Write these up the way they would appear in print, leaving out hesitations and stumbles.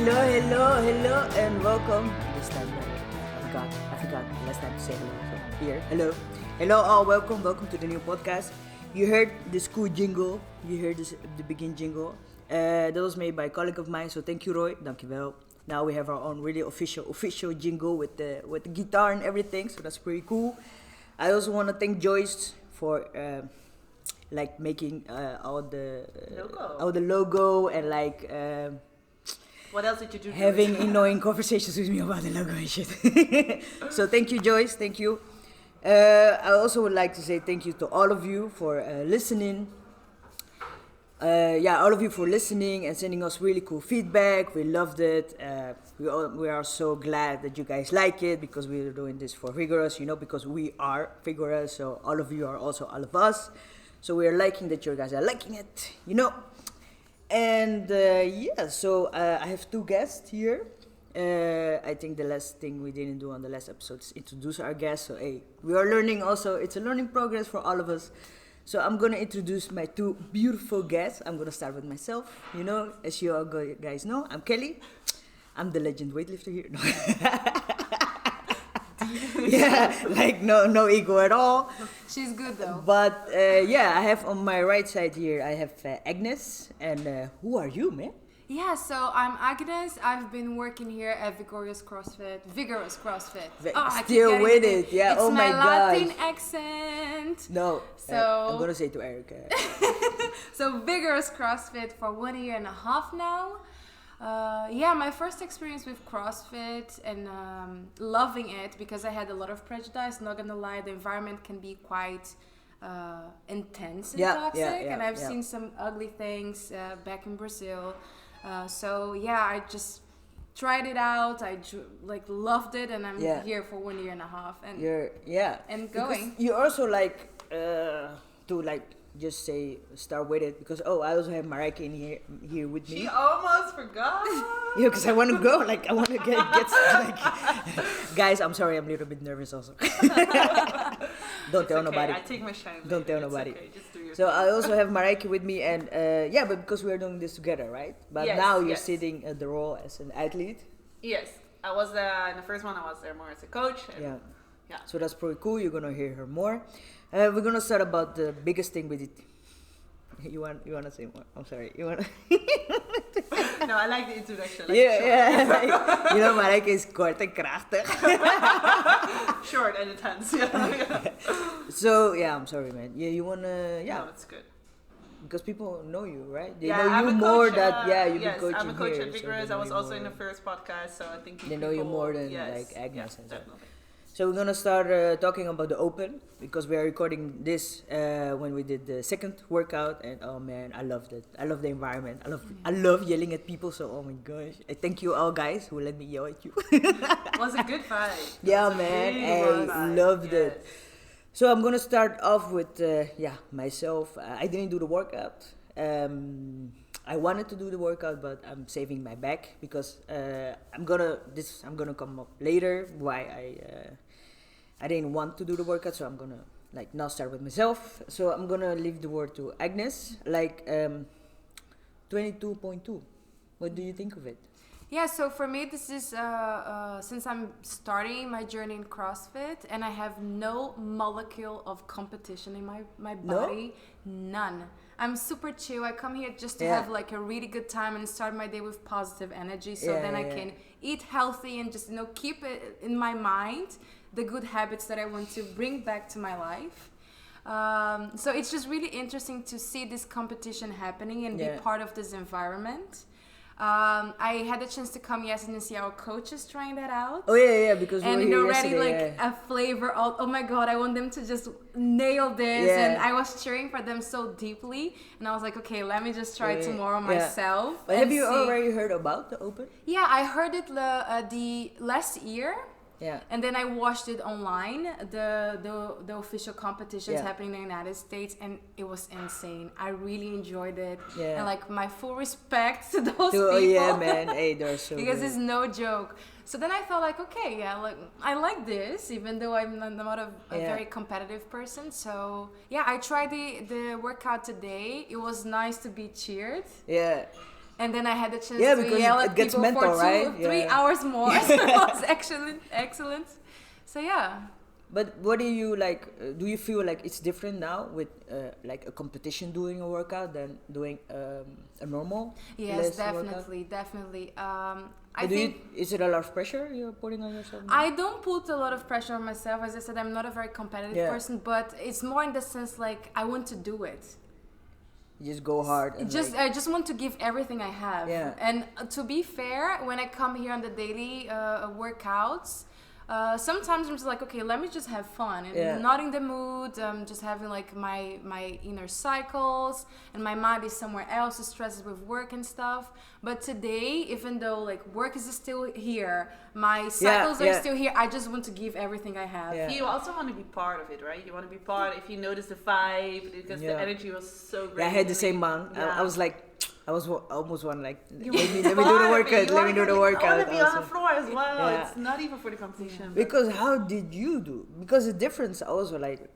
Hello, and welcome. This time, I forgot last time to say hello. So here, hello, all. Welcome to the new podcast. You heard this cool jingle. You heard the begin jingle. That was made by a colleague of mine. So thank you, Roy. Dankjewel. Now we have our own really official jingle with the guitar and everything. So that's pretty cool. I also want to thank Joyce for making all the logo and what else did you do? Having annoying conversations with me about the logo and shit. So thank you, Joyce. Thank you. I also would like to say thank you to all of you for listening. All of you for listening and sending us really cool feedback. We loved it. We are so glad that you guys like it because we are doing this for Vigorous, because we are Vigorous. So all of you are also all of us. So we are liking that you guys are liking it, And so I have two guests here. I think the last thing we didn't do on the last episode is introduce our guests. So we are learning also. It's a learning progress for all of us. So I'm going to introduce my two beautiful guests. I'm going to start with myself. As you all guys know, I'm Kelly. I'm the legend weightlifter here. No ego at all. She's good though. But I have on my right side here, I have Agnes. And who are you, man? Yeah, so I'm Agnes. I've been working here at Vigorous CrossFit. Still with it, yeah. It's oh my god. Latin accent. No, so I'm gonna say to Erica. So Vigorous CrossFit for 1.5 years now. My first experience with CrossFit and loving it because I had a lot of prejudice. Not gonna lie, the environment can be quite intense and toxic, and I've seen some ugly things back in Brazil. I just tried it out. I loved it, and I'm here for 1.5 years. And and going. You also to just say start with it because I also have Marijke in here with me. She almost forgot. Because I want to go. I want to get guys. I'm sorry, I'm a little bit nervous also. Don't tell nobody. I take my shine. Don't tell nobody. Okay. Just do your so I also have Marijke with me, and but because we are doing this together, right? But now you're sitting at the role as an athlete. Yes, I was in the first one. I was there more as a coach. Yeah. So that's pretty cool. You're gonna hear her more. We're gonna start about the biggest thing with it. You wanna say more? I'm sorry. You wanna? No, I like the introduction. Marijke is kort en krachtig. Short and intense. Yeah. So I'm sorry, man. You wanna? Yeah. No, it's good. Because people know you, right? They know you I'm a more coach, you've been coaching I'm a coach here, at Vigorous. So I was also in the first podcast, so I think they know you more than Agnes and so. Definitely. So we're gonna start talking about the Open because we are recording this when we did the second workout, and oh man, I loved it. I love the environment. I love yelling at people. So oh my gosh, I thank you all guys who let me yell at you. It was a good fight. Yeah, man, I loved it. So I'm gonna start off with myself. I didn't do the workout. I wanted to do the workout, but I'm saving my back because I'm gonna come up later why I didn't want to do the workout. So I'm gonna now start with myself. So I'm gonna leave the word to Agnes. 22.2. What do you think of it? Yeah, so for me, this is since I'm starting my journey in CrossFit and I have no molecule of competition in my body, none. I'm super chill. I come here just to have a really good time and start my day with positive energy. So then I can eat healthy and just keep it in my mind, the good habits that I want to bring back to my life. So it's just really interesting to see this competition happening and be part of this environment. I had the chance to come yesterday and see our coaches trying that out. Oh yeah, because we were here already yesterday, a flavor of, oh my god, I want them to just nail this, and I was cheering for them so deeply, and I was like, okay, let me just try tomorrow myself. But have you already heard about the Open? Yeah, I heard it the last year. Yeah. And then I watched it online, the official competitions happening in the United States, and it was insane. I really enjoyed it. Yeah. And my full respect to those people. Oh yeah, man. Hey, they're so because good. it's no joke. So then I felt okay, I like this, even though I'm not a very competitive person. So yeah, I tried the workout today. It was nice to be cheered. Yeah. And then I had the chance Yeah, to because yell it at gets people mental, for right? 3 Yeah. hours more. So it was excellent. So yeah. But what do you like? Do you feel like it's different now with like a competition doing a workout than doing a normal? Yes, less workout? definitely. I But think is it a lot of pressure you're putting on yourself now? I don't put a lot of pressure on myself. As I said, I'm not a very competitive person, but it's more in the sense like I want to do it. You just go hard. And I just want to give everything I have. Yeah. And to be fair, when I come here on the daily workouts, sometimes I'm just like, okay, let me just have fun. And not in the mood. I'm just having like my inner cycles, and my mind is somewhere else, stresses with work and stuff. But today, even though like work is still here, my cycles are still here, I just want to give everything I have. Yeah. You also want to be part of it, right? You want to be part. If you notice the vibe, because the energy was so great. Yeah, I had the same one. Yeah. I was like, I was almost one like, let me do the workout. Let me do the workout. I want to be on the floor as well. Yeah. It's not even for the competition. Because how did you do? Because the difference also like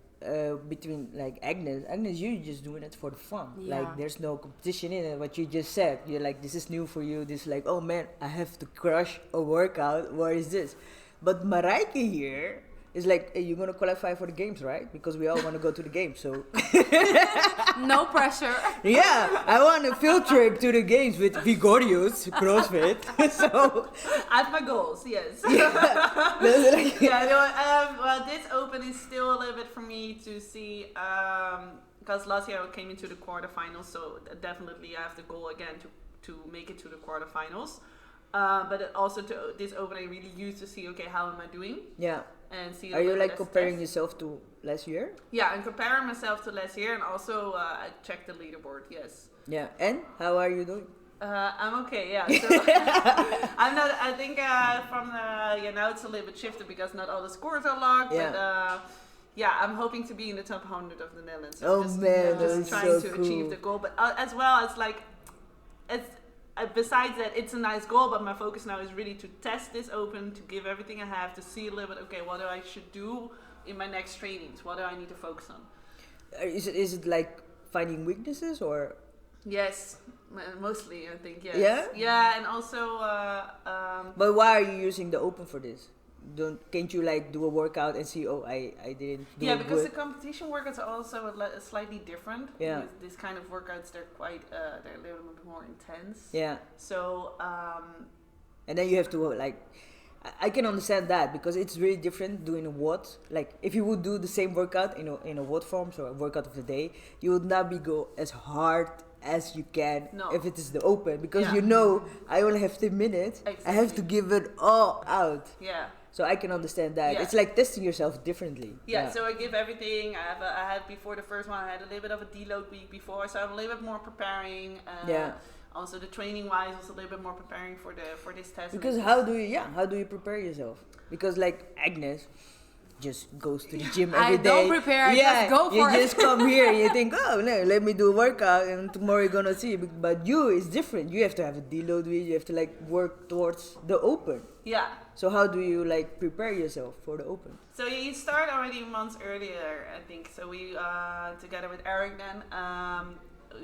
between like Agnes, you just doing it for the fun. Yeah. Like there's no competition in it. What you just said, you're like, this is new for you. This like, oh man, I have to crush a workout. What is this? But Marijke here is like, hey, you're gonna qualify for the games, right? Because we all want to go to the games. So no pressure. yeah, I want a field trip to the games with Vigorous CrossFit. So I have my goals, yes. Well, this open is still a little bit for me to see, because last year I came into the quarterfinals, so definitely I have the goal again to make it to the quarterfinals. But also to this open, I really used to see, okay, how am I doing? Yeah. And see. Are you like comparing yourself to last year? Yeah, I'm comparing myself to last year, and also I checked the leaderboard. Yes. Yeah, and how are you doing? I'm okay. Yeah. So I'm not. I think from now it's a little bit shifted because not all the scores are locked. Yeah. But yeah, I'm hoping to be in the top 100 of the Netherlands. So oh just, man, just trying to achieve the goal, but as well as like it's. Besides that, it's a nice goal, but my focus now is really to test this open, to give everything I have, to see a little bit, okay, what do I should do in my next trainings? What do I need to focus on? Is it like finding weaknesses or? Yes, mostly I think, yes. Yeah? Yeah, and also... but why are you using the open for this? Can't you like do a workout and see, oh, I didn't do it because good? the competition workouts are also slightly different. Yeah. This kind of workouts, they're quite, they're a little bit more intense. Yeah. So... and then you have to like... I can understand that because it's really different doing a WOD. Like if you would do the same workout in a WOD form, so a workout of the day, you would not go as hard as you can if it is the open, because you know I only have 10 minutes. Exactly. I have to give it all out. Yeah. So I can understand that. It's like testing yourself differently. Yeah, so I give everything. I had before the first one, I had a little bit of a deload week before, so I'm a little bit more preparing. Also, the training wise was a little bit more preparing for this test. Because how do you prepare yourself? Because like Agnes just goes to the gym every day. I don't prepare. I just go for it. You just come here. You think, oh no, let me do a workout, and tomorrow you're gonna see. But you is different. You have to have a deload week. You have to like work towards the open. Yeah. So how do you like prepare yourself for the open? So you start already months earlier, I think. So we together with Eric then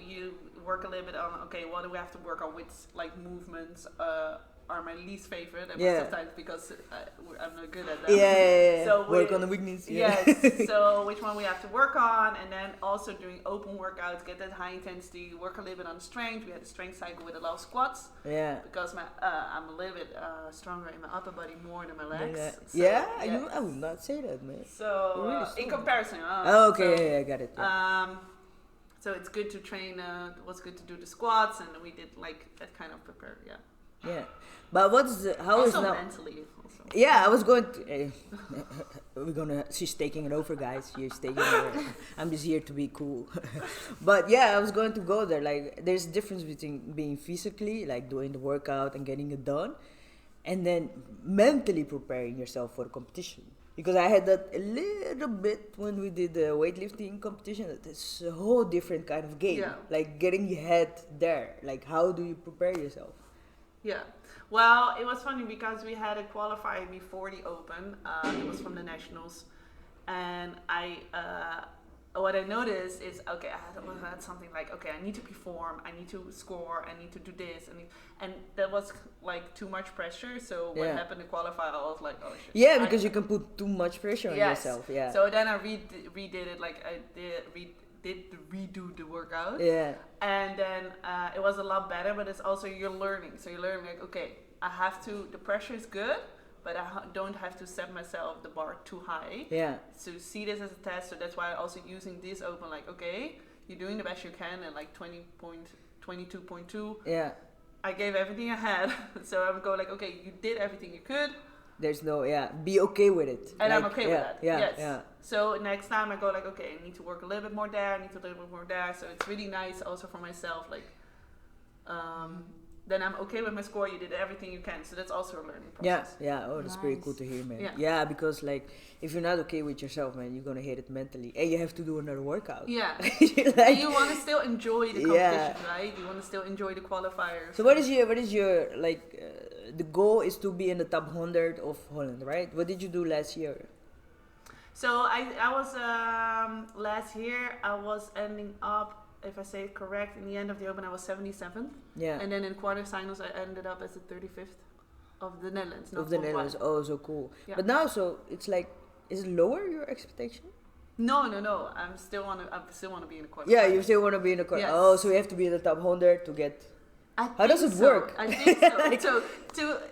you work a little bit on, okay, what do we have to work on, which like movements are my least favorite, and sometimes because I'm not good at them. So work on the weakness. Yes. So which one we have to work on, and then also doing open workouts, get that high intensity, work a little bit on strength. We had a strength cycle with a lot of squats. Yeah. Because I'm a little bit stronger in my upper body more than my legs. I would not say that, man. So really in comparison. I got it. So it's good to train. It was good to do the squats, and we did like that kind of prepare. Yeah, but how also is now? Mentally. Also. Yeah, I was going to. She's taking it over, guys. She's taking it over. I'm just here to be cool. But yeah, I was going to go there. Like, there's a difference between being physically, like doing the workout and getting it done, and then mentally preparing yourself for the competition. Because I had that a little bit when we did the weightlifting competition. It's a whole different kind of game. Yeah. Like getting your head there. Like, how do you prepare yourself? Yeah. Well, it was funny because we had a qualifier before the Open. It was from the Nationals. And I what I noticed is, okay, I had something like, okay, I need to perform, I need to score, I need to do this, and that was like too much pressure. So what happened to qualify, I was like, oh shit. Yeah, because you can put too much pressure on yourself. Yeah. So then I redid it, like I did redo the workout. Yeah. And then it was a lot better, but it's also you're learning. So you're learning like, okay, I have to. The pressure is good, but I don't have to set myself the bar too high. Yeah. So see this as a test. So that's why I'm also using this open. Like, okay, you're doing the best you can, and like 22.2. Yeah. I gave everything I had. So I would go like, okay, you did everything you could. There's no, be okay with it. And like, I'm okay with that. Yeah, yes. Yeah. So next time I go like, okay, I need to work a little bit more there. I need to do a little bit more there. So it's really nice also for myself. Like, then I'm okay with my score. You did everything you can. So that's also a learning process. Yeah. Oh, that's pretty cool to hear, man. Yeah, because like if you're not okay with yourself, man, you're gonna hate it mentally, and you have to do another workout. Yeah. Like, and you want to still enjoy the competition, right? You want to still enjoy the qualifiers. So what is your like? The goal is to be in the top 100 of Holland, right? What did you do last year? So I was last year I was ending up, if I say it correct, in the end of the Open I was 77th. Yeah. And then in quarterfinals I ended up as the 35th of the Netherlands. Of the Netherlands. Oh, so cool. Yeah. But now, so it's like, is it lower your expectation? No. I still want to be in the quarterfinals. Yeah, you still want to be in the quarter. Yes. Oh, so you have to be in the top 100 to get. How does it work? I think so.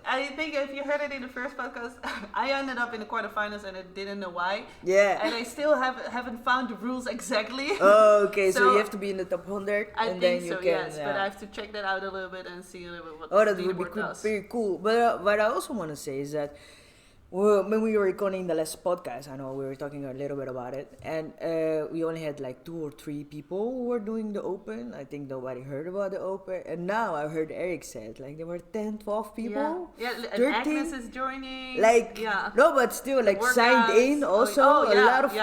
I think if you heard it in the first podcast, I ended up in the quarterfinals and I didn't know why. Yeah. And I still haven't found the rules exactly. Oh, okay. So you have to be in the top 100, I and think then you so, can. yes. Yeah. But I have to check that out a little bit and see a little bit what Oh, that the would be leaderboard does. pretty cool. But what I also want to say is that when we were recording the last podcast, I know we were talking a little bit about it, and we only had like 2 or 3 people who were doing the Open. I think nobody heard about the Open, and now I heard Eric said like there were 10, 12 people. Yeah, and 13. Agnes is joining. Like, no, but still, like, signed in also. A lot of,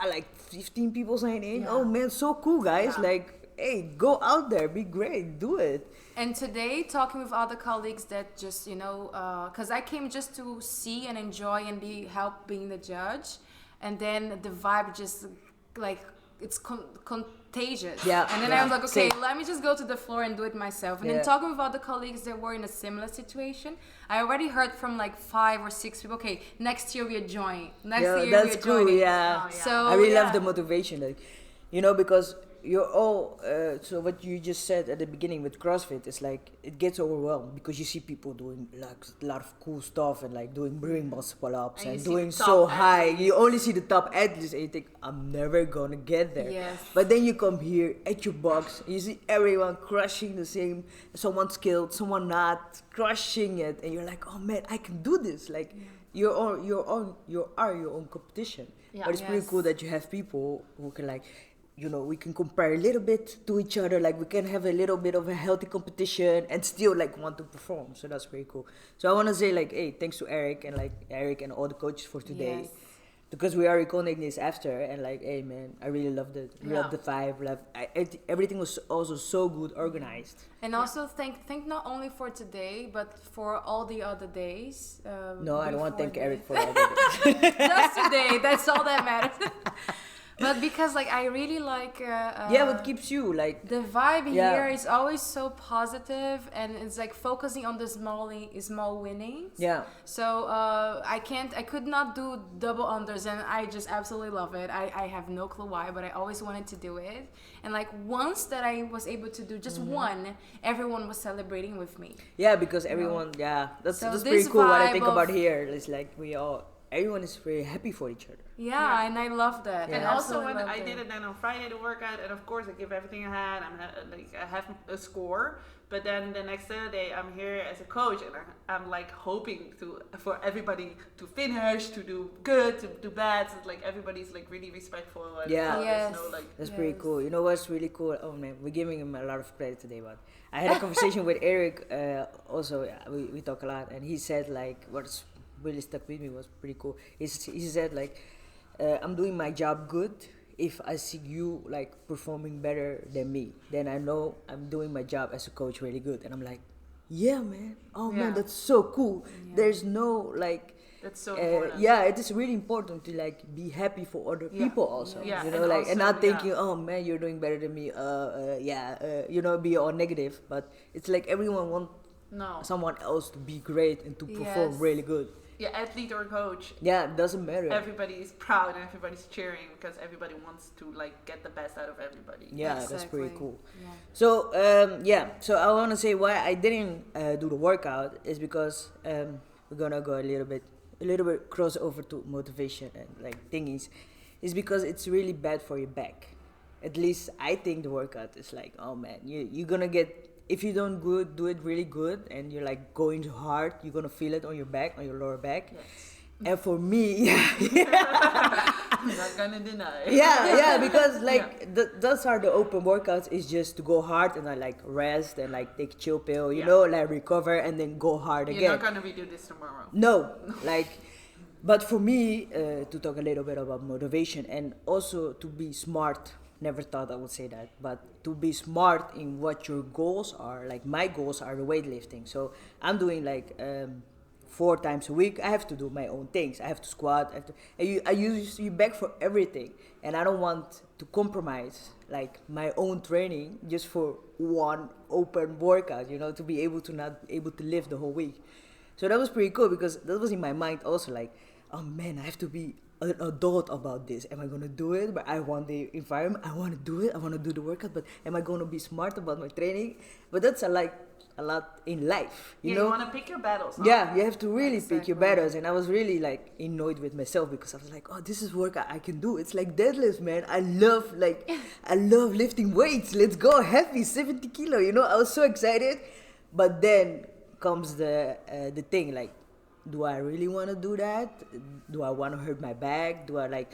like, 15 people signed in. Yeah. Oh, man, so cool, guys. Yeah. Like, hey, go out there, be great, do it. And today, talking with other colleagues that just, because I came just to see and enjoy and help being the judge. And then the vibe just, like, it's contagious. Yeah. And then I was like, okay, let me just go to the floor and do it myself. And then talking with other colleagues that were in a similar situation, I already heard from like 5 or 6 people, okay, next year we are joining. Next year we are that's joining. cool, yeah. Oh, yeah. So, I really love the motivation, like, because you're all, so what you just said at the beginning with CrossFit is like, it gets overwhelmed because you see people doing like a lot of cool stuff and like doing brain muscle ups and doing so high. You only see the top athletes and you think, I'm never gonna get there. Yes. But then you come here at your box, you see everyone crushing the same, someone skilled, someone not, crushing it, and you're like, oh man, I can do this. Like, you are your own competition. Yeah. But it's pretty cool that you have people who can like, we can compare a little bit to each other, like we can have a little bit of a healthy competition and still like want to perform. So that's pretty cool. So I want to say like, hey, thanks to Eric and all the coaches for today. Yes. Because we are recording this after and like, hey man, I really loved it. Loved the vibe. Everything was also so good organized. And also thank not only for today, but for all the other days. No, I don't want to thank before Eric for all that. Just today, that's all that matters. But because like I really like what keeps you like the vibe here is always so positive and it's like focusing on the small winnings. Yeah. So I could not do double unders and I just absolutely love it. I have no clue why, but I always wanted to do it. And like once that I was able to do just one, everyone was celebrating with me. Yeah, because everyone that's So pretty cool. What I think vibe about here is like everyone is very happy for each other. Yeah, and I love that. Yeah. And I also when absolutely I loved did it then on Friday, the workout, and of course I give everything I had. I have a score, but then the next Saturday I'm here as a coach, and I'm like hoping for everybody to finish, to do good, to do bad. So like everybody's like really respectful. And Yes. That's pretty cool. You know what's really cool? Oh man, we're giving him a lot of credit today, but I had a conversation with Eric. Also, we talk a lot, and he said like what's really stuck with me was pretty cool. He said like, I'm doing my job good if I see you like performing better than me. Then I know I'm doing my job as a coach really good. And I'm like, yeah, man. Oh man, that's so cool. Yeah. There's no like, That's so important. Yeah, it is really important to like be happy for other people also. Yeah, You know, and like and also, not thinking, oh man, you're doing better than me. You know, be all negative. But it's like everyone wants No. someone else to be great and to perform Yes. really good. Yeah, athlete or coach, Yeah, it doesn't matter. everybody is proud and everybody's cheering because everybody wants to like get the best out of everybody. Yeah, that's pretty Exactly. cool. Yeah. So so I want to say why I didn't do the workout is because we're gonna go a little bit cross over to motivation and like thingies, is because it's really bad for your back. At least I think the workout is like, oh man, you're gonna get, if you don't do it really good and you're like going hard, you're gonna feel it on your back, on your lower back. Yes. And for me, I'm not gonna deny. yeah, because like those are the open workouts. Is just to go hard and I like rest and like take a chill pill, you know, like recover and then go hard You're again. not gonna redo this tomorrow. No, like, but for me, to talk a little bit about motivation and also to be smart. Never thought I would say that, but to be smart in what your goals are. Like my goals are the weightlifting, so I'm doing like 4 times a week. I have to do my own things. I have to squat. I use you back for everything, and I don't want to compromise like my own training just for one open workout. You know, to be able to not able to lift the whole week. So that was pretty cool because that was in my mind also like, oh man, I have to be an adult about this. Am I gonna do it? But I want the environment. I want to do it. I want to do the workout. But am I gonna be smart about my training? But that's a lot in life, you know. You want to pick your battles. Huh? Yeah, you have to really pick your Exactly. battles, and I was really like annoyed with myself because I was like, oh, this is work I can do. It's like deadlifts, man. I love lifting weights. Let's go heavy, 70 kilo. You know, I was so excited, but then comes the thing like, do I really want to do that? Do I want to hurt my back? Do I like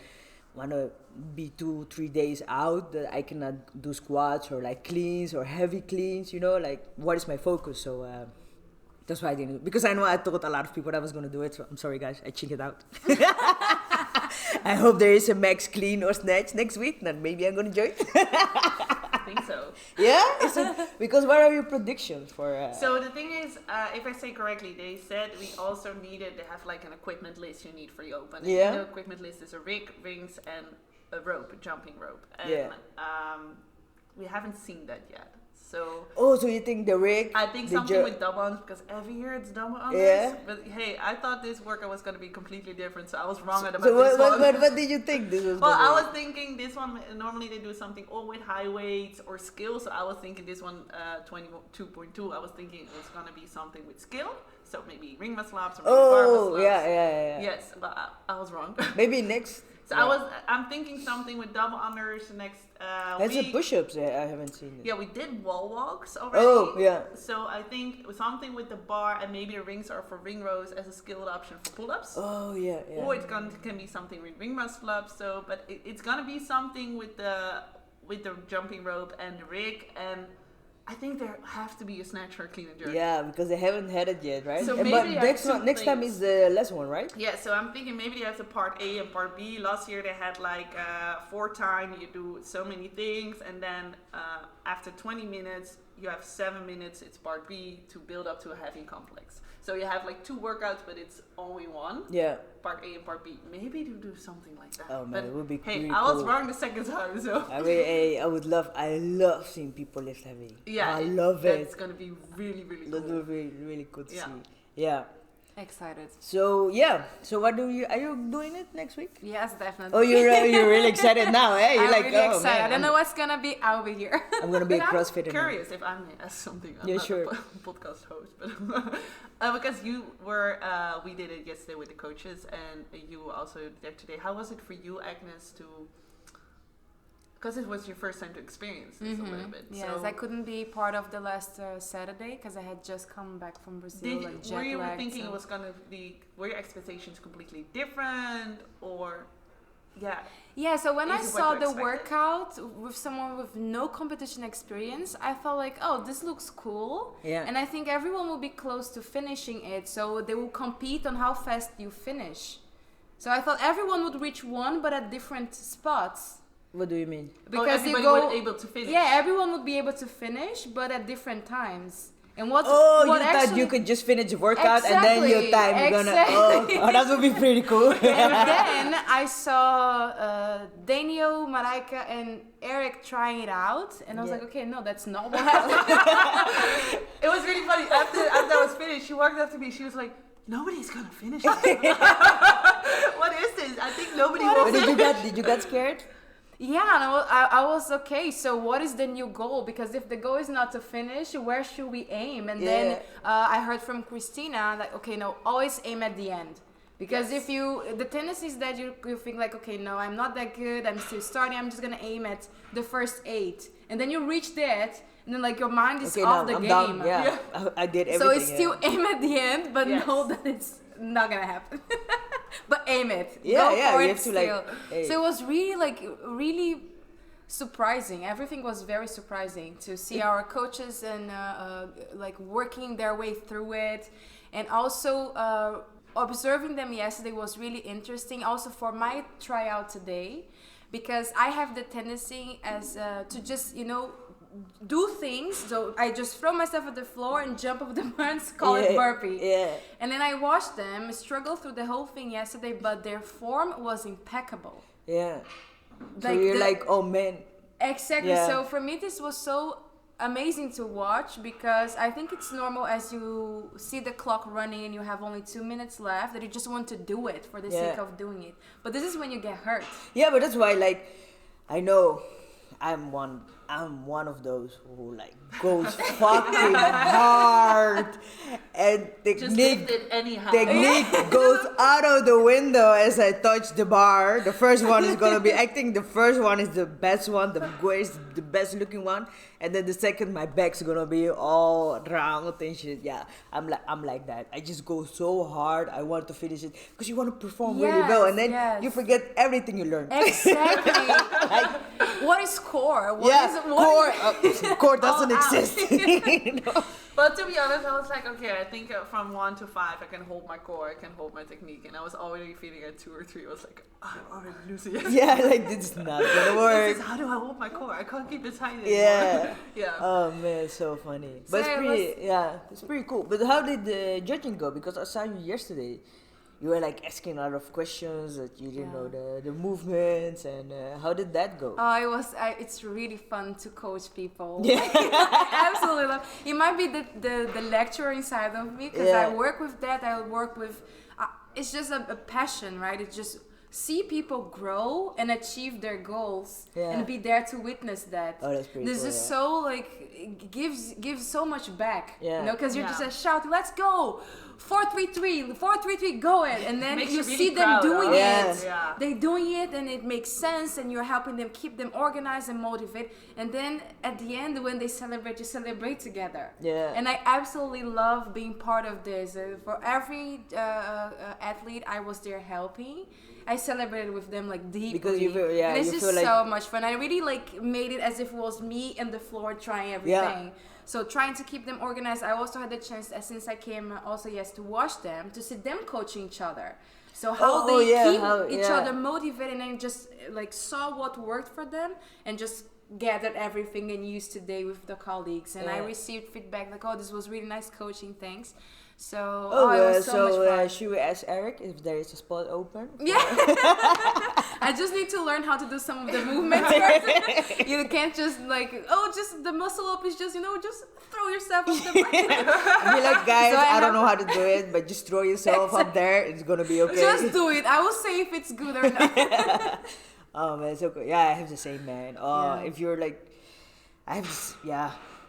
want to be 2-3 days out that I cannot do squats or like cleans or heavy cleans? You know, like what is my focus? So that's why I didn't do it. Because I know I told a lot of people that I was going to do it. So I'm sorry guys, I chinked it out. I hope there is a max clean or snatch next week. Then maybe I'm going to join. I think so. Yeah? Is it, because what are your predictions for... So the thing is, if I say correctly, they said we also needed to have like an equipment list you need for the open. And Yeah. the equipment list is a rig, rings, and a rope, a jumping rope. And Yeah. we haven't seen that yet. So Oh, so you think the rig... I think the something with double unders, because every year it's double unders. Yeah. But hey, I thought this workout was going to be completely different, so I was wrong about So this one. what did you think this was Well, gonna I be? was thinking this one, normally they do something all with high weights or skill. So I was thinking this one, 22.2, I was thinking it was going to be something with skill. So maybe ring muscle ups or maybe bar muscle Oh, ups. yeah. Yes, but I was wrong. Maybe next... So I'm thinking something with double unders next That's week. a push-ups. I haven't seen it. Yeah, we did wall walks already. Oh, yeah. So I think something with the bar and maybe the rings are for ring rows as a skilled option for pull-ups. Oh, yeah. Or it can be something with ring muscle ups. So, but it's gonna be something with the jumping rope and the rig, and I think there have to be a snatch or a clean and jerk. Yeah, because they haven't had it yet, right? So And maybe but I have two next time things. is the last one, right? Yeah, so I'm thinking maybe they have the part A and part B. Last year they had like 4 times, you do so many things, and then after 20 minutes, you have 7 minutes, it's part B, to build up to a heavy complex. So you have like 2 workouts, but it's only one, Yeah. part A and part B. Maybe to do something like that. Oh man, but it would be hey, really I was cool. wrong the second time, so. I mean, I love seeing people lift heavy. Yeah, I love it. It's gonna be really, really That cool. would be really good to Yeah. see. Yeah. Excited. So yeah. So what are you doing it next week? Yes, definitely. Oh, you're really excited now, eh? You're I'm like, really oh excited. man, I don't know what's gonna be. I'll be here. I'm gonna be a But CrossFitter. I'm now. curious if I may ask something. I'm Yeah, not sure. a podcast host, but because you were, we did it yesterday with the coaches, and you were also there today. How was it for you, Agnes, to? Because it was your first time to experience this a little bit. Yes, so I couldn't be part of the last Saturday because I had just come back from Brazil. did like were you jet-lagged, thinking so- it was gonna be? Were your expectations completely different, or? Yeah. Yeah, so when I Is it what saw you the expected? workout with someone with no competition experience, I felt like, oh, this looks cool. Yeah. And I think everyone will be close to finishing it, so they will compete on how fast you finish. So I thought everyone would reach one, but at different spots. What do you mean? Because you everybody go, would able to finish. yeah, everyone would be able to finish, but at different times. And what Oh, what you actually, thought you could just finish the workout and then your time you're gonna. Oh, that would be pretty cool. And then I saw Daniel, Marijke, and Eric trying it out, and I was like, okay, no, that's not what happened. It was really funny. After I was finished, she walked up to me. She was like, "Nobody's gonna finish it." What is this? I think nobody will. But did you get scared? Yeah, and I was okay. So what is the new goal? Because if the goal is not to finish, where should we aim? And then I heard from Christina that, okay, no, always aim at the end. Because if the tendency is that you think like, okay, no, I'm not that good. I'm still starting. I'm just going to aim at the first 8. And then you reach that. And then like your mind is off the I'm game. done. Yeah, I did everything. So it's still aim at the end, but know that it's not going to happen. But aim it. Yeah, Go yeah. for You it have to still. like. So it was really surprising. Everything was very surprising to see our coaches and like working their way through it, and also observing them yesterday was really interesting. Also for my tryout today, because I have the tendency as to just do things. So I just throw myself at the floor and jump off the bar and call it burpee. Yeah. And then I watched them struggle through the whole thing yesterday, but their form was impeccable. Yeah. So Like you're like, oh man. Exactly. Yeah. So for me, this was so amazing to watch, because I think it's normal as you see the clock running and you have only 2 minutes left that you just want to do it for the sake of doing it. But this is when you get hurt. Yeah, but that's why, like, I know I'm one of those who like goes fucking hard, and technique goes out of the window as I touch the bar. The first one is gonna be, I think the first one is the best one, the best looking one, and then the second, my back's gonna be all round and shit. Yeah, I'm like that. I just go so hard. I want to finish it because you want to perform really well, and then you forget everything you learned. Exactly. Like, what is core? Core doesn't exist. But to be honest, I was like, okay, I think from 1 to 5, I can hold my core, I can hold my technique, and I was already feeling at 2 or 3. I was like, I'm already losing it. Yeah, like this is not gonna work. How do I hold my core? I can't keep it tight anymore. Yeah. Yeah. Oh man, it's so funny. But it's pretty cool. But how did the judging go? Because I saw you yesterday. You were like asking a lot of questions that you didn't know the movements, and how did that go? Oh, it's really fun to coach people. Yeah. I absolutely love. It might be the lecturer inside of me, because I work with that. I work with. It's just a passion, right? It's just see people grow and achieve their goals, and be there to witness that. Oh, that's pretty cool. This is so like it gives so much back. Yeah. Because you're just shouting, "Let's go! 4-3-3, 4-3-3, go it!" And then you really see them proud, doing huh? it. Yeah. They're doing it, and it makes sense, and you're helping them keep them organized and motivated. And then at the end, when they celebrate, you celebrate together. Yeah. And I absolutely love being part of this. For every athlete I was there helping, I celebrated with them like deeply. Because you feel, and it's you just feel like so much fun. I really like made it as if it was me and the floor trying everything. So trying to keep them organized. I also had the chance, since I came also to watch them, to see them coaching each other. So how they keep each other motivated, and just like saw what worked for them, and just gathered everything and used today with the colleagues. And I received feedback like, oh, this was really nice coaching, thanks. So it was so much fun. Should we ask Eric if there is a spot open? Yeah. I just need to learn how to do some of the movements first. You can't just like, just the muscle up is just, just throw yourself up the bar. Be like, guys, so I don't know how to do it, but just throw yourself up there. It's going to be okay. Just do it. I will say if it's good or not. Oh, man, it's okay. Yeah, I have the same, man. If you're like, I have this,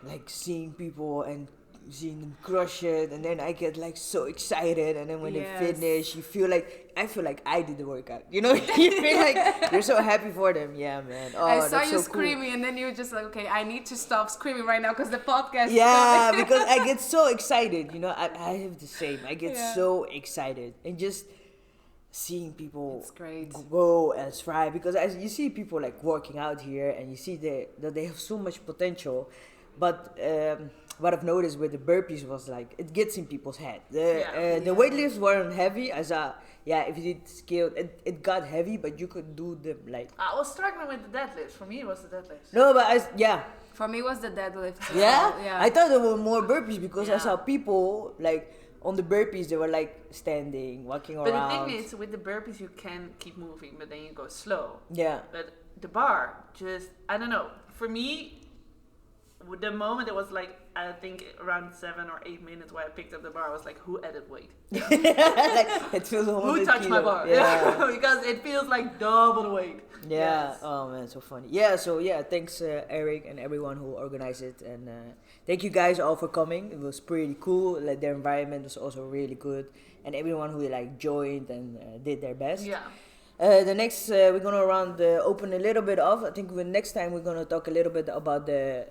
like seeing people and seeing them crush it, and then I get like so excited, and then when they finish, I feel like I did the workout. You feel like you're so happy for them. Yeah, man. Oh, I saw that's you so screaming, cool. And then you were just like, okay, I need to stop screaming right now because the podcast. Yeah, is coming. because I get so excited. I have the same. I get so excited, and just seeing people go and thrive, because as you see people like working out here, and you see that they have so much potential, but what I've noticed with the burpees was like it gets in people's head. The weightlifts weren't heavy. As if you did scale, it got heavy, but you could do them like. I was struggling with the deadlifts. For me, it was the deadlifts. No, but For me, it was the deadlift. Yeah? Yeah. I thought there were more burpees because I Yeah. saw people like on the burpees they were like standing, walking But around. the thing is, with the burpees, you can keep moving, but then you go slow. Yeah. But the bar, just, I don't know. For me, with the moment it was like, I think around 7 or 8 minutes where I picked up the bar, I was like, who added weight? Like, it feels 100 Who touched my kilo. bar? Yeah. Because it feels like double the weight. Yeah. Yes. Oh man, so funny. Yeah. So yeah, thanks Eric and everyone who organized it, and thank you guys all for coming. It was pretty cool. Like their environment was also really good, and everyone who like joined and did their best. Yeah. The next we're gonna open a little bit off. I think next time we're gonna talk a little bit about the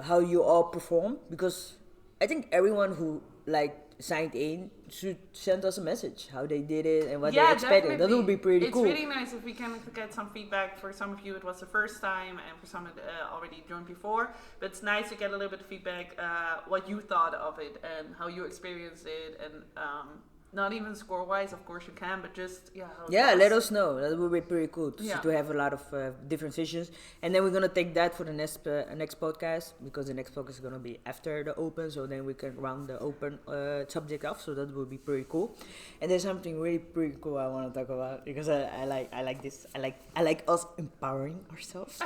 how you all perform, because I think everyone who like signed in should send us a message how they did it and what they expected. That would be pretty cool. It's really nice if we can get some feedback. For some of you it was the first time, and for some it already joined before, but it's nice to get a little bit of feedback, what you thought of it and how you experienced it, and not even score wise, of course you can, but just how it was. Let us know. That would be pretty cool to, Yeah. to have a lot of different sessions, and then we're gonna take that for the next podcast, because the next podcast is gonna be after the open, so then we can round the open subject off. So that would be pretty cool. And there's something really pretty cool I want to talk about, because I like this. I like us empowering ourselves.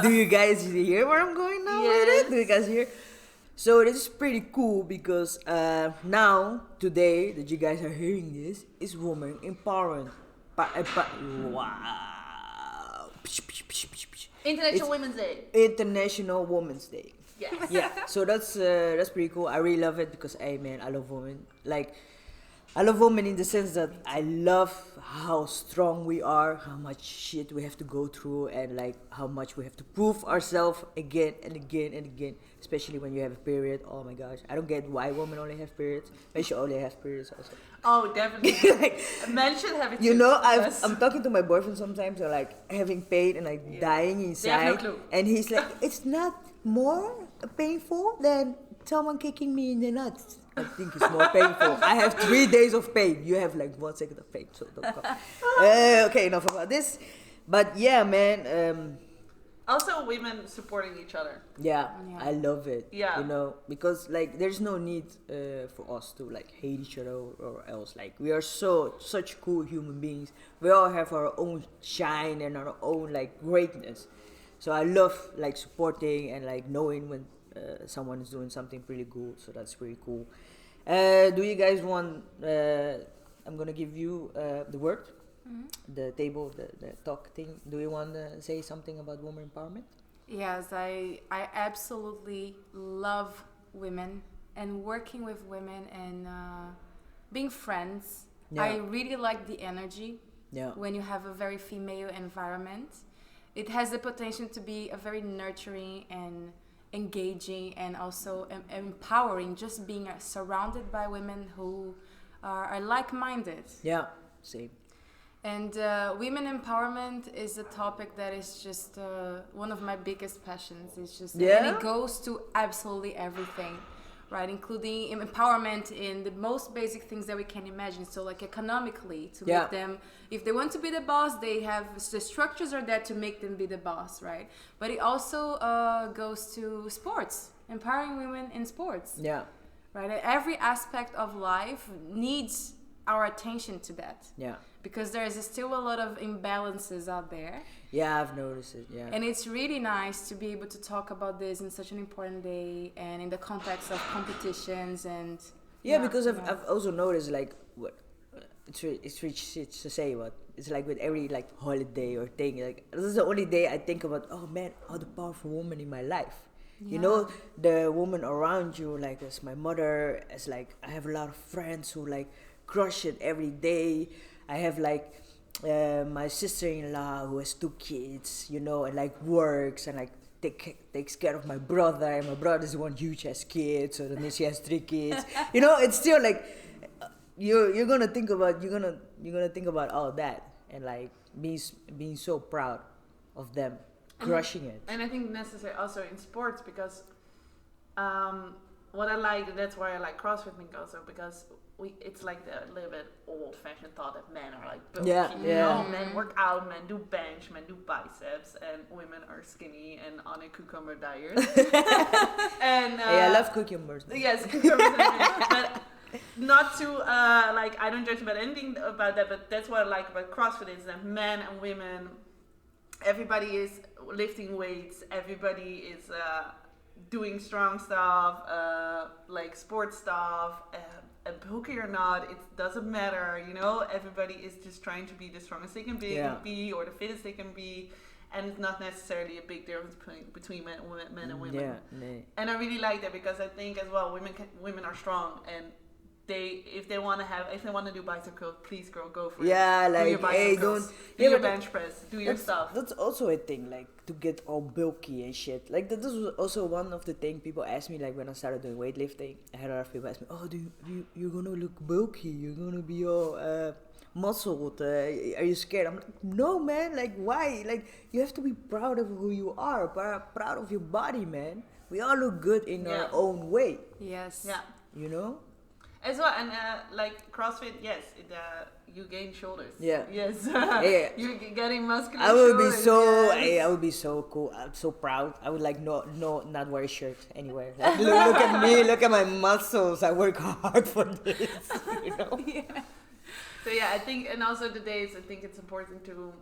do you guys hear where I'm going now with it? Do you guys hear? So this is pretty cool because now, today, that you guys are hearing this, is woman empowerment. Wow. International Women's Day. International Women's Day. Yes. Yeah, so that's pretty cool. I really love it because, hey man, I love women. Like, I love women in the sense that I love how strong we are, how much shit we have to go through, and like how much we have to prove ourselves again and again and again. Especially when you have a period. Oh my gosh, I don't get why women only have periods. Men should only have periods also. Oh, definitely. Like, Men should have it you too. know, Yes. I'm talking to my boyfriend sometimes, or like having pain and like dying They have no inside, clue. and he's like, it's not more painful than someone kicking me in the nuts. I think it's more painful. I have 3 days of pain. You have like 1 second of pain, so don't come. Okay, enough about this. But yeah, man. Also, women supporting each other. Yeah, Yeah. I love it. Yeah. You know, because like there's no need for us to like hate each other or else. Like we are such cool human beings. We all have our own shine and our own like greatness. So I love like supporting and like knowing when someone is doing something pretty good. So that's pretty cool. Do you guys want? I'm gonna give you the word. The table, the talk thing. Do you want to say something about women empowerment? Yes, I absolutely love women and working with women and being friends. Yeah. I really like the energy Yeah. when you have a very female environment. It has the potential to be a very nurturing and engaging and also empowering, just being surrounded by women who are like-minded. Yeah. Same. And women empowerment is a topic that is just one of my biggest passions. It's just, Yeah? and it goes to absolutely everything, right? Including empowerment in the most basic things that we can imagine. So like economically, to Yeah. make them, if they want to be the boss, they have, the structures are there to make them be the boss, right? But it also goes to sports, empowering women in sports, Yeah. right? Every aspect of life needs our attention to that. Yeah. Because there is still a lot of imbalances out there. Yeah, I've noticed it. Yeah. And it's really nice to be able to talk about this in such an important day and in the context of competitions and... Yeah, because I've also noticed like what it's rich shit to say, but it's like with every like holiday or thing, like this is the only day I think about, oh man, all the powerful woman in my life. You know, the woman around you, like as my mother, as like I have a lot of friends who like crush it every day. I have like my sister-in-law who has 2 kids, you know, and like works and like takes care of my brother, and my brother's one huge ass kid, so then she has 3 kids. You know, it's still like you're gonna think about all that and like being so proud of them crushing it. And I think necessary also in sports, because what I like, that's why I like CrossFit also, because it's like the little bit old-fashioned thought that men are like bulky. Men work out, men do bench, men do biceps, and women are skinny and on a cucumber diet. And I love cucumbers. Yes, cucumbers. But not to like, I don't judge about anything about that, but that's what I like about CrossFit is that men and women, everybody is lifting weights, everybody is doing strong stuff, like sports stuff, bulky or not, it doesn't matter, everybody is just trying to be the strongest they can be or the fittest they can be, and it's not necessarily a big difference between men and women. And I really like that, because I think as well women are strong, and if they want to do bicep curls, please girl, go for it. Yeah, do your bicep curls, do your bench press, do your stuff. That's also a thing, like to get all bulky and shit. Like that was also one of the things people asked me, like when I started doing weightlifting. I had a lot of people ask me, "Oh, you're gonna look bulky? You're gonna be all muscled? Are you scared?" I'm like, "No, man. Like why? Like you have to be proud of who you are, proud of your body, man. We all look good in our own way. Yes. Yeah. As well, and like CrossFit, yes, you gain shoulders. Yeah. Yes. Yeah. You're getting muscular. I would shoulders. be so. Yes. I would be so cool. I'm so proud. I would like not wear a shirt anywhere. Like, look at me. Look at my muscles. I work hard for this. Yeah. So yeah, I think, and also the days, I think it's important to,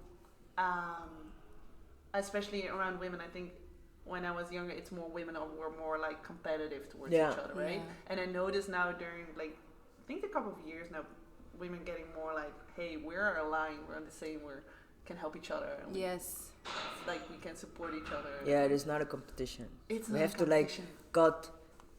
especially around women. I think when I was younger, it's more women were more like competitive towards each other, right? Yeah. And I notice now during like, I think a couple of years now, women getting more like, hey, we're aligned, we're on the same, we can help each other. And like we can support each other. Yeah, it is not a competition. We have to like cut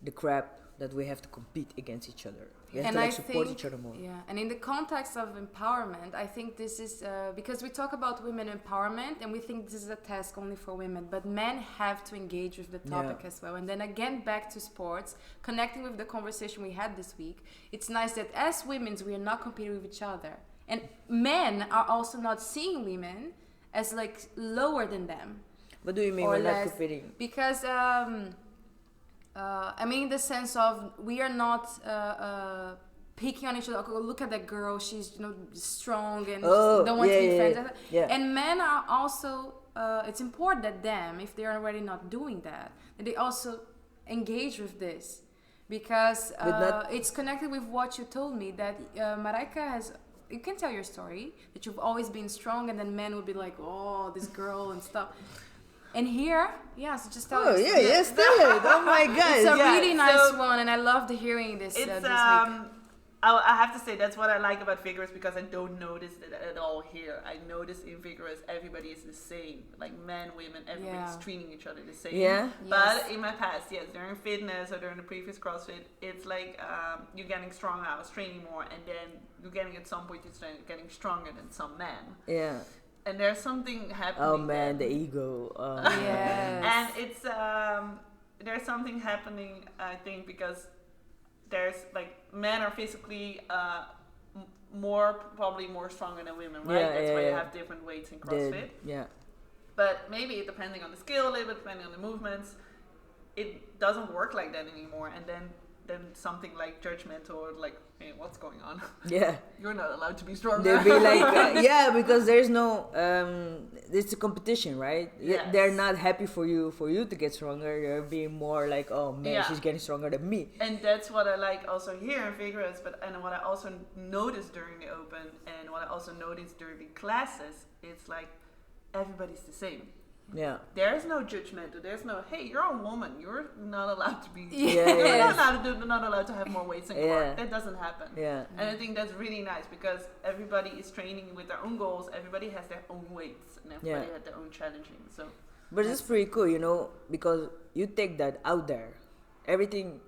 the crap that we have to compete against each other. We have to like support each other more. Yeah, and in the context of empowerment, I think this is because we talk about women empowerment and we think this is a task only for women, but men have to engage with the topic as well. And then again, back to sports, connecting with the conversation we had this week, it's nice that as women, we are not competing with each other. And men are also not seeing women as like lower than them. What do you mean we're not competing? Because I mean, in the sense of we are not picking on each other. Oh, look at that girl; she's strong and don't want to be friends. Yeah. And men are also. It's important that them, if they are already not doing that they also engage with this, because it's connected with what you told me that Marijke has. You can tell your story that you've always been strong, and then men would be like, "Oh, this girl" and stuff. And here, so just tell us. Yes, tell it. Oh my God. It's a really nice one, and I loved hearing this this week. I have to say, that's what I like about Vigorous, because I don't notice it at all here. I notice in Vigorous, everybody is the same. Like men, women, everybody's treating each other the same. Yeah. But in my past, during fitness or during the previous CrossFit, it's like you're getting stronger. I was training more, and then you're getting at some point, you're getting stronger than some men. Yeah. And there's something happening. Oh man, the ego. Yes. And it's there's something happening, I think, because there's like men are physically probably more stronger than women, right? That's why you have different weights in CrossFit. But maybe depending on the skill, a little bit depending on the movements, it doesn't work like that anymore. And then something like judgmental, like, hey, what's going on? Yeah. You're not allowed to be stronger. They'll be like, because there's no, it's a competition, right? Yes. They're not happy for you to get stronger. They're being more like, oh man, she's getting stronger than me. And that's what I like also here in Vigorous, and what I also noticed during the Open, and what I also noticed during the classes, it's like everybody's the same. Yeah. There's no judgmental. There's no, hey, you're a woman. You're not allowed to be. You're not allowed to have more weights in work. That doesn't happen. Yeah. And I think that's really nice, because everybody is training with their own goals. Everybody has their own weights, and everybody has their own challenging. So. But it's pretty cool, because you take that out there. Everything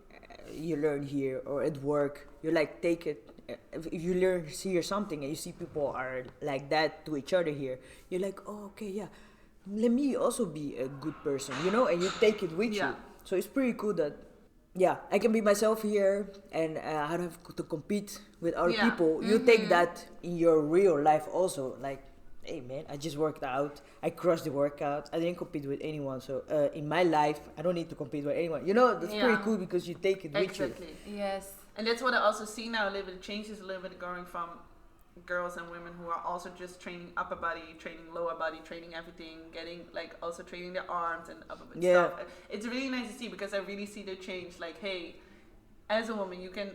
you learn here or at work, you like take it. If you hear something and you see people are like that to each other here, you're like, oh, okay, yeah. Let me also be a good person, and you take it with you. So it's pretty cool that, I can be myself here, and I don't have to compete with other people. You take that in your real life also. Like, hey man, I just worked out. I crushed the workout. I didn't compete with anyone. So in my life, I don't need to compete with anyone. You know, that's pretty cool because you take it with you. Exactly. Yes. And that's what I also see now a little bit. It changes a little bit going from girls and women who are also just training upper body, training lower body, training everything, getting like also training their arms and upper body stuff. It's really nice to see because I really see the change. Like, hey, as a woman, you can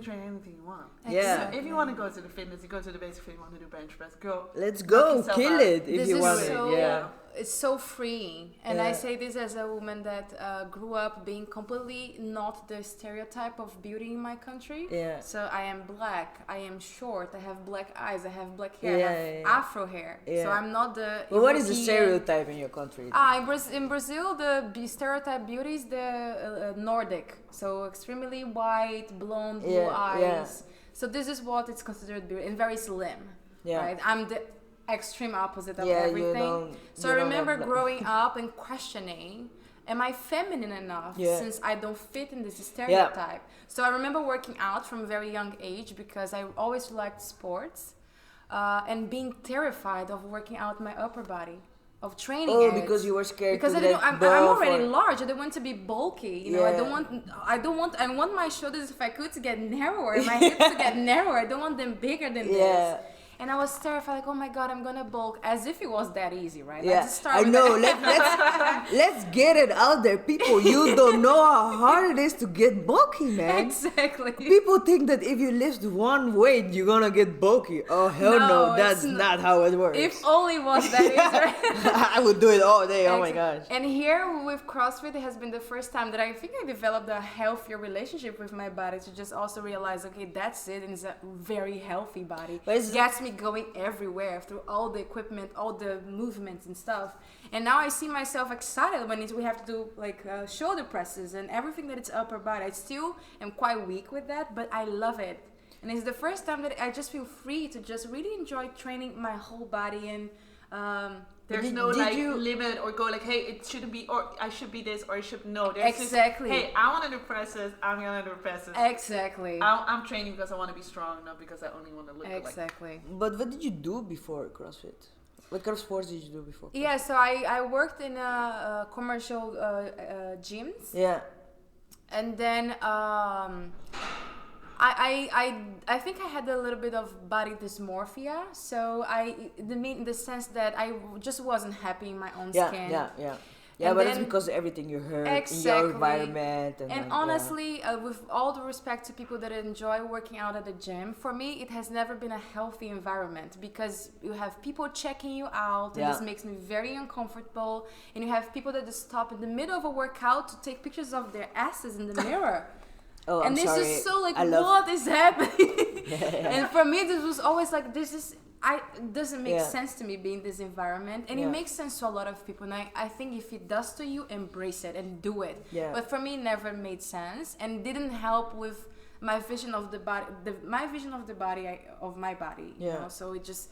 train anything you want. Yeah. So if you want to go to the fitness, you go to the basic fit, you want to do bench press, go. Let's go, kill it if This you is want so, it. Yeah. It's so freeing. And Yeah. I say this as a woman that grew up being completely not the stereotype of beauty in my country. Yeah. So I am black, I am short, I have black eyes, I have black hair, Yeah, I have yeah. afro hair. Yeah. So I'm not the But what is the European- stereotype in your country? In Brazil, the stereotype beauty is the Nordic. So extremely white, blonde, blue Yeah, yeah. eyes. So this is what it's considered beauty and very slim. Yeah. Right? I'm the extreme opposite of Yeah, you everything. don't- So you I don't remember have that. growing up and questioning, am I feminine enough Yeah. since I don't fit in this stereotype? So I remember working out from a very young age because I always liked sports and being terrified of working out my upper body, of training Oh, it. because you were scared Because to I didn't, let I'm go already for- large. I don't want to be bulky. You know, Yeah. I want my shoulders, if I could, to get narrower, my hips to get narrower. I don't want them bigger than Yeah. this. And I was terrified, like, oh my God, I'm gonna bulk, as if it was that easy, right? Yeah, just start I with know. that. Let's get it out there, people. You don't know how hard it is to get bulky, man. Exactly. People think that if you lift one weight, you're gonna get bulky. Oh hell no, No, that's it's not how it works. If only was that easy, right? I would do it all day. Oh my gosh. And here with CrossFit, it has been the first time that I think I developed a healthier relationship with my body to just also realize, okay, that's it, and it's a very healthy body. But it's- It gets me going everywhere through all the equipment, all the movements and stuff. And now I see myself excited when we have to do like shoulder presses and everything that it's upper body. I still am quite weak with that, but I love it. And it's the first time that I just feel free to just really enjoy training my whole body and There's Did- no did like you- limit or go like, hey, it shouldn't be, or I should be this, or I should no. There's Exactly. This, hey, I want to do presses. I'm gonna do presses. exactly. I'm training because I want to be strong, not because I only want to look like. Exactly. But what did you do before CrossFit? What kind of sports did you do before? Yeah, so I worked in commercial gyms, Yeah. and then I think I had a little bit of body dysmorphia. So the sense that I just wasn't happy in my own Yeah, skin. yeah, And but it's then- because of everything you heard in Exactly. your environment. And And like, honestly, with all the respect to people that enjoy working out at the gym, for me, it has never been a healthy environment because you have people checking you out, and Yeah. this makes me very uncomfortable. And you have people that just stop in the middle of a workout to take pictures of their asses in the mirror. oh, And I'm this sorry. is so like, I love- what is happening? And for me, this was always like, it doesn't make Yeah. sense to me being in this environment. And Yeah. it makes sense to a lot of people. And I think if it does to you, embrace it and do it. Yeah. But for me, it never made sense and didn't help with my vision of the body, my vision of the body, of my body. You Yeah. know? So it just,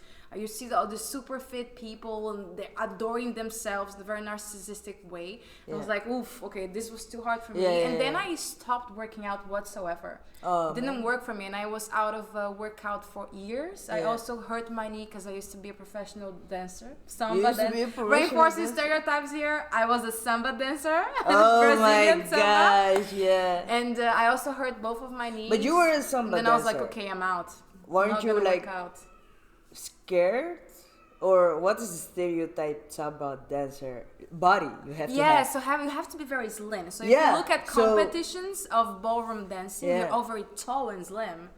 you see all the super fit people and they're adoring themselves the very narcissistic way. I was Yeah. like, oof, okay, this was too hard for me. Yeah, yeah, and then yeah. I stopped working out whatsoever. Oh, Didn't man. work for me, and I was out of workout for years. I Yeah. also hurt my knee because I used to be a professional dancer, You samba used to be a professional Reinforcing dancer? stereotypes here. I was a samba dancer, Oh Brazilian my samba, gosh, yeah. and I also hurt both of my knees. But you were a samba Then I was like, dancer. okay, I'm out. Weren't I'm not you, gonna like, work out. Scared? Or what is the stereotype samba dancer? Body, you have to Yeah, have. so you have to be very slim. So if Yeah, you look at so- competitions of ballroom dancing, Yeah. you're all very tall and slim.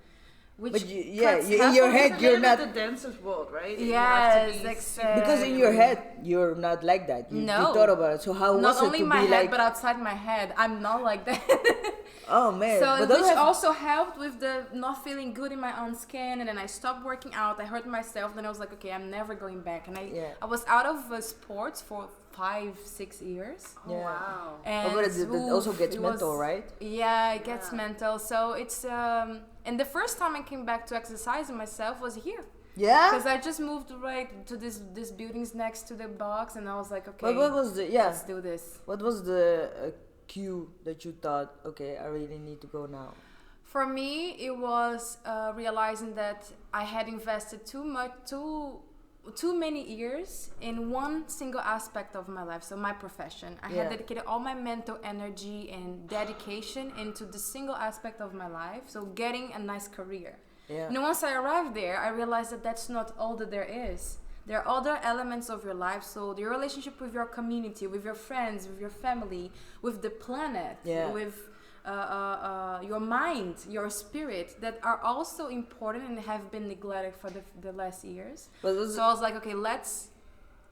Which But you, cuts in half your of head, It's a you're little not... bit the dancer's world, right? You have to Yes, be exactly. Because in your head, you're not like that. You No. thought about it. So how Not was it only to in my be head, like... but outside my head, I'm not like that. Oh man. So but which don't have- also helped with the not feeling good in my own skin, and then I stopped working out. I hurt myself. Then I was like, okay, I'm never going back. And Yeah. I was out of sports for 5-6 years. Oh, Yeah. wow. And Oh, but it also oof, gets it mental, was- right? Yeah, it gets Yeah. mental. So it's and the first time I came back to exercising myself was here. Yeah? Because I just moved right to this buildings next to the box, and I was like, okay, But what was the... Yeah. let's do this. What was the cue that you thought, okay, I really need to go now? For me, it was realizing that I had invested too too many years in one single aspect of my life. So my profession, I had dedicated all my mental energy and dedication into the single aspect of my life. So getting a nice career. Yeah. And once I arrived there, I realized that that's not all that there is. There are other elements of your life. So your relationship with your community, with your friends, with your family, with the planet, with your mind, your spirit, that are also important and have been neglected for the last years. So I was like, okay, let's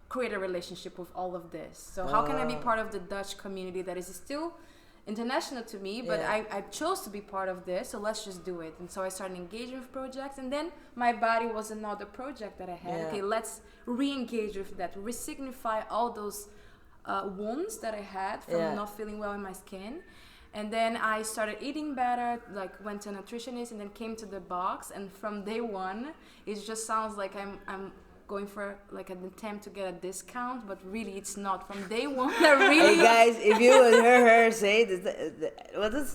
create a relationship with all of this. So how can I be part of the Dutch community that is still international to me, but I chose to be part of this, so let's just do it. And so I started engaging with projects, and then my body was another project that I had. Okay, let's re-engage with that, re-signify all those wounds that I had from not feeling well in my skin. And then I started eating better, like went to a nutritionist, and then came to the box. And from day one, it just sounds like I'm going for like an attempt to get a discount, but really it's not. From day one, I really. Hey guys, if you would hear her say this,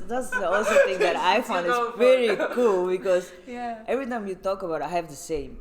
that's also thing that I found is pretty cool, because every time you talk about it, I have the same.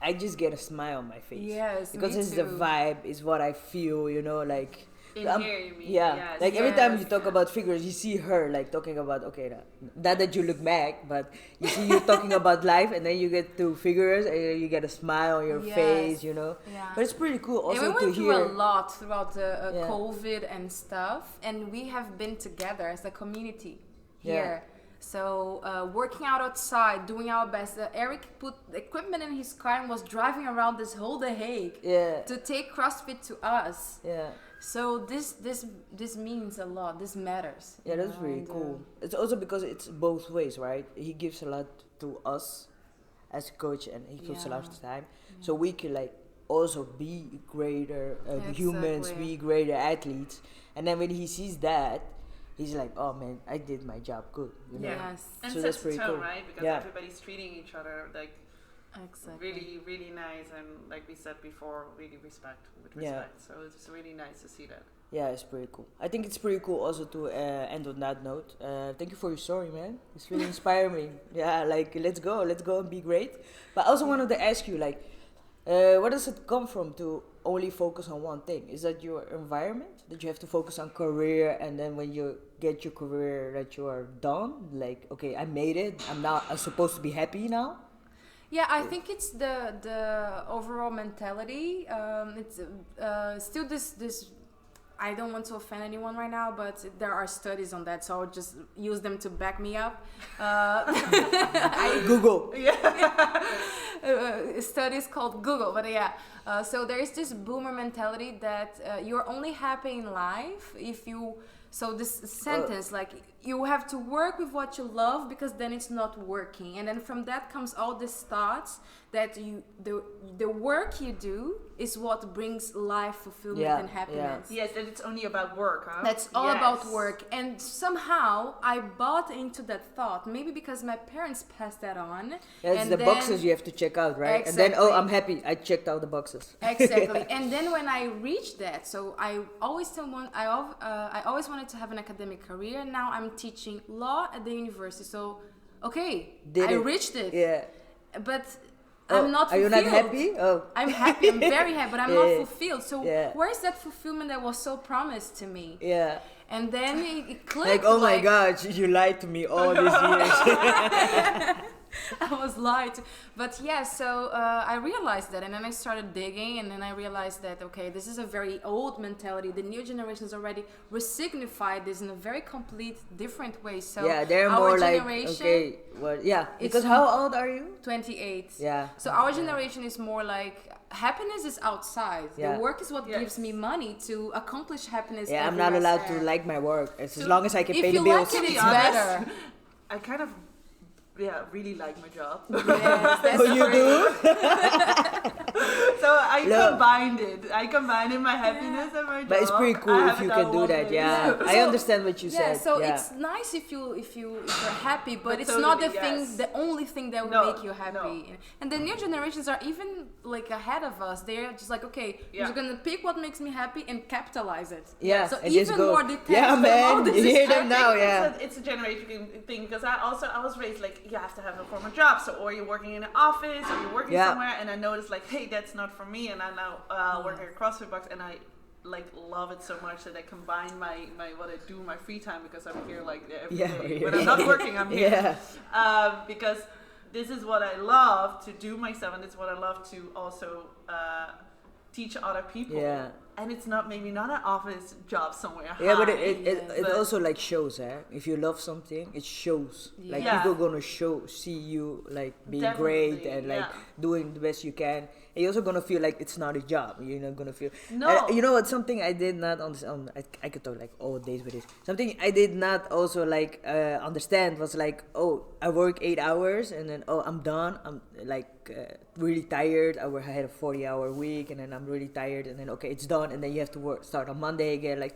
I just get a smile on my face. Yes, because me it's too. the vibe, it's what I feel, you know, like. In here, you mean? Yeah, like every time you talk about figures, you see her like talking about, okay, not that you look back, but you see you talking about life, and then you get to figures and you get a smile on your face, you know. Yeah. But it's pretty cool also and we went to through hear. a lot throughout the COVID and stuff, and we have been together as a community here. So working out outside, doing our best. Eric put equipment in his car and was driving around this whole The Hague to take CrossFit to us. Yeah. So this means a lot. This matters. Yeah, that's really cool. It's also because it's both ways, right? He gives a lot to us as a coach, and he puts a lot of time, so we can like also be greater humans, be greater athletes. And then when he sees that, he's like, oh man, I did my job good. You know? Yes. And so sets that's pretty the tone, cool, right? Because everybody's treating each other like really, really nice, and like we said before, really with respect. So it's really nice to see that. Yeah, it's pretty cool. I think it's pretty cool also to end on that note. Thank you for your story, man. It's really inspiring me. Yeah, like let's go and be great. But I also wanted to ask you, like, where does it come from to only focus on one thing? Is that your environment, that you have to focus on career, and then when you get your career that you are done, like, okay, I made it, I'm supposed to be happy now? Yeah, I think it's the overall mentality. It's still this. I don't want to offend anyone right now, but there are studies on that, so I'll just use them to back me up. Google. Studies called Google, but so there is this boomer mentality that you're only happy in life if you. So this sentence, like, you have to work with what you love, because then it's not working. And then from that comes all these thoughts that the work you do is what brings life fulfillment and happiness. Yes, that it's only about work, huh? That's all about work. And somehow I bought into that thought, maybe because my parents passed that on. It's the boxes you have to check out, right? Exactly. And then, I'm happy, I checked out the boxes. Exactly. And then when I reached that, so I always wanted to have an academic career. Now I'm teaching law at the university. So, I reached it. Yeah. But I'm not fulfilled. Are you not happy? Oh. I'm happy. I'm very happy, but I'm not fulfilled. So where's that fulfillment that was so promised to me? Yeah. And then it clicked. Like, oh my God, you lied to me all these years. I was lied to. But so I realized that, and then I started digging, and then I realized that, okay, this is a very old mentality. The new generations already resignified this in a very complete different way. So they're more like, okay, because how old are you? 28. Yeah. So our generation is more like, happiness is outside. The work is what gives me money to accomplish happiness. Yeah, I'm not allowed to like my work as long as I can pay the bills. If you like it, it's better. I kind of really like my job. Yes, that's you do? So I combined my happiness and my job. But it's pretty cool if you can do that. Yeah, I understand what you said. So it's nice if you're happy, but it's not the only thing that will make you happy. No. And the new generations are even like ahead of us. They're just like, okay, I'm just gonna pick what makes me happy and capitalize it. Yeah. So even more details. Yeah, man, you hear them now. Yeah. It's a generation thing, because I was raised like, you have to have a formal job. So, or you're working in an office, or you're working somewhere, and I noticed like, hey, that's not for me. And I now work at a CrossFit box, and I like love it so much that I combine my what I do in my free time, because I'm here like every day. When I'm not working, I'm here. Because this is what I love to do myself, and it's what I love to also teach other people. Yeah. And it's not maybe not an office job somewhere. Yeah, but it also like shows, if you love something, it shows. Like people gonna see you like being great and like doing the best you can. And you're also gonna feel like it's not a job. You're not gonna feel. No. You know what? Something I did not understand. I could talk like all days with this. Something I did not also like understand was like, oh, I work 8 hours and then I'm done. I'm like really tired. I had a 40-hour week and then I'm really tired and then okay, it's done. And then you have to start on Monday again. Like,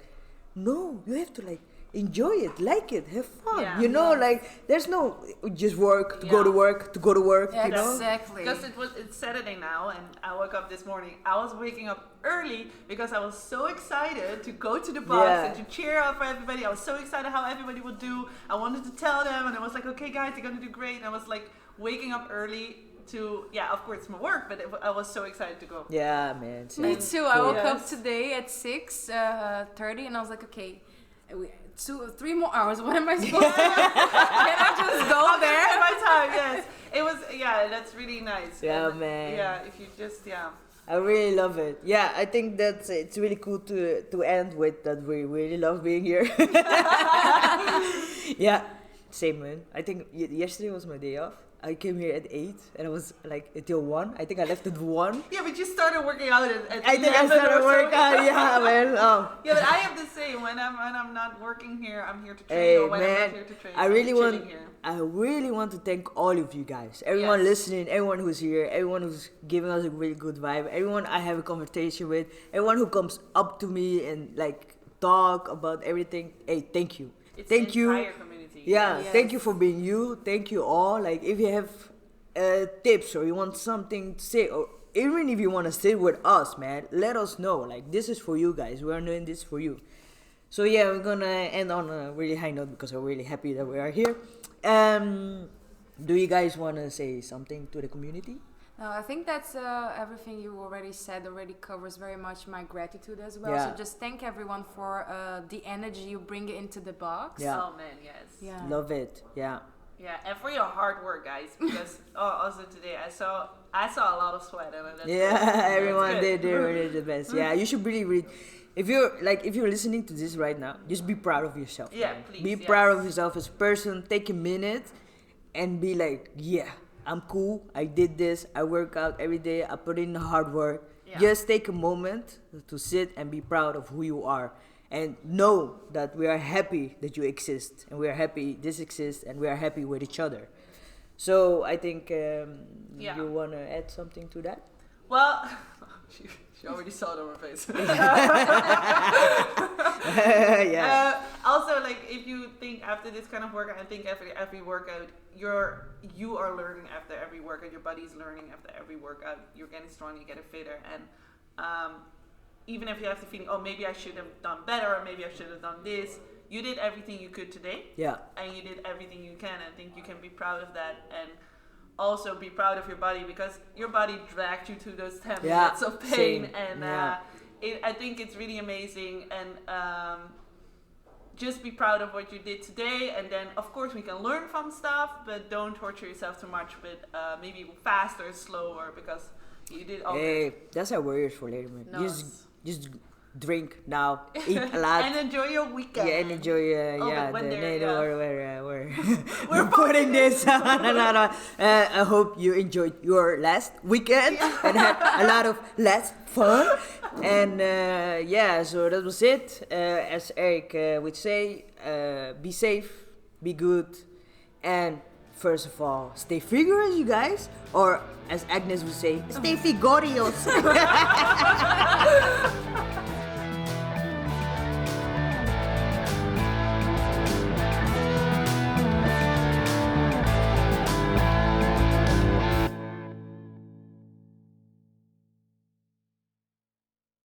no, you have to like enjoy it, like it, have fun. You know, like there's no just work to go to work to go to work. Yeah, you know? Exactly. Because it's Saturday now, and I woke up this morning. I was waking up early because I was so excited to go to the box and to cheer up for everybody. I was so excited how everybody would do. I wanted to tell them, and I was like, okay, guys, you're gonna do great. And I was like waking up early to of course my work, but I was so excited to go. Yeah, man. Me too. I woke up today at 6:30 and I was like, okay, 3 more hours. What am I supposed to do? Can I just go there? My time, yes. It was that's really nice. Yeah, and, man. Yeah, if you just I really love it. Yeah, I think that it's really cool to end with that. We really love being here. Yeah, same man. I think yesterday was my day off. I came here at 8 and I was like until 1. I think I left at 1. Yeah, but you started working out at I think I started working out, yeah, man. Yeah, but I have the same. When I'm not working here, I'm here to train. Or when I'm not here to train, I really want to thank all of you guys. Everyone listening, everyone who's here, everyone who's giving us a really good vibe, everyone I have a conversation with, everyone who comes up to me and like talk about everything. Hey, thank you. Thank you. Yeah, thank you for being you. Thank you all. Like, if you have tips or you want something to say, or even if you want to sit with us, man, let us know. Like, this is for you guys. We are doing this for you. So yeah, we're gonna end on a really high note because we're really happy that we are here. Do you guys want to say something to the community? No, I think that's everything you already said already covers very much my gratitude as well. Yeah. So just thank everyone for the energy you bring into the box. Yeah. Oh man, yes. Yeah. Love it. Yeah. Yeah, and for your hard work, guys, because also today I saw a lot of sweat and that's everyone did really the best. Yeah, you should really if you're listening to this right now, just be proud of yourself. Yeah, man. please. Be proud of yourself as a person. Take a minute and be like, yeah, I'm cool. I did this. I work out every day. I put in the hard work. Yeah. Just take a moment to sit and be proud of who you are. And know that we are happy that you exist. And we are happy this exists. And we are happy with each other. So I think you want to add something to that? Well, she already saw it on her face. Also, like, if you think after this kind of workout, I think after every workout, you are learning after every workout. Your body's learning after every workout. You're getting stronger, you get fitter, and even if you have the feeling, oh, maybe I should have done better, or maybe I should have done this. You did everything you could today. Yeah. And you did everything you can. I think you can be proud of that, and also be proud of your body, because your body dragged you to those 10 minutes of pain. And I think it's really amazing. And just be proud of what you did today. And then, of course, we can learn from stuff, but don't torture yourself too much with maybe faster, slower, because you did all that's our warriors for later, man. No. Just drink now, eat a lot, and enjoy your weekend. Yeah, and enjoy. We're putting this. No. I hope you enjoyed your last weekend and had a lot of last fun. And so that was it. As Eric would say, be safe, be good, and first of all, stay vigorous, you guys. Or as Agnes would say, stay vigorous.